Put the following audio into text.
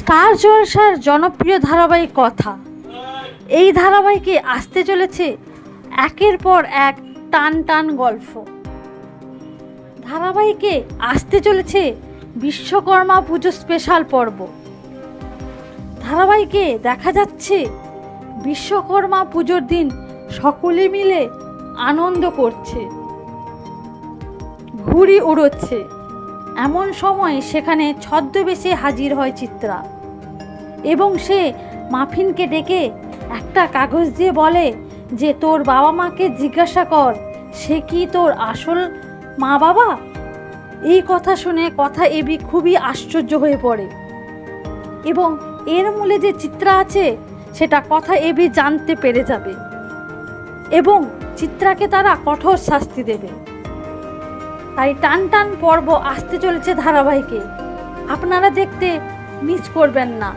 Star জলসার জনপ্রিয় ধারাবাহিক কথা। এই ধারাবাহিকে আসতে চলেছে একের পর এক টান টান গল্প। ধারাবাহিকে আসতে চলেছে বিশ্বকর্মা পুজো স্পেশাল পর্ব। ধারাবাহিকে দেখা যাচ্ছে বিশ্বকর্মা পুজোর দিন সকলে মিলে আনন্দ করছে, ঘুড়ি উড়োচ্ছে। এমন সময় সেখানে ছদ্মবেশে হাজির হয় চিত্রা এবং সে মাফিনকে ডেকে একটা কাগজ দিয়ে বলে যে তোর বাবা মাকে জিজ্ঞাসা কর সে কি তোর আসল মা বাবা। এই কথা শুনে কথা এবি খুবই আশ্চর্য হয়ে পড়ে এবং এর মূলে যে চিত্রা আছে সেটা কথা এবি জানতে পেরে যাবে এবং চিত্রাকে তারা কঠোর শাস্তি দেবে। তাই টান টান পর্ব আসতে চলেছে ধারাবাহিকে, আপনারা দেখতে মিস করবেন না।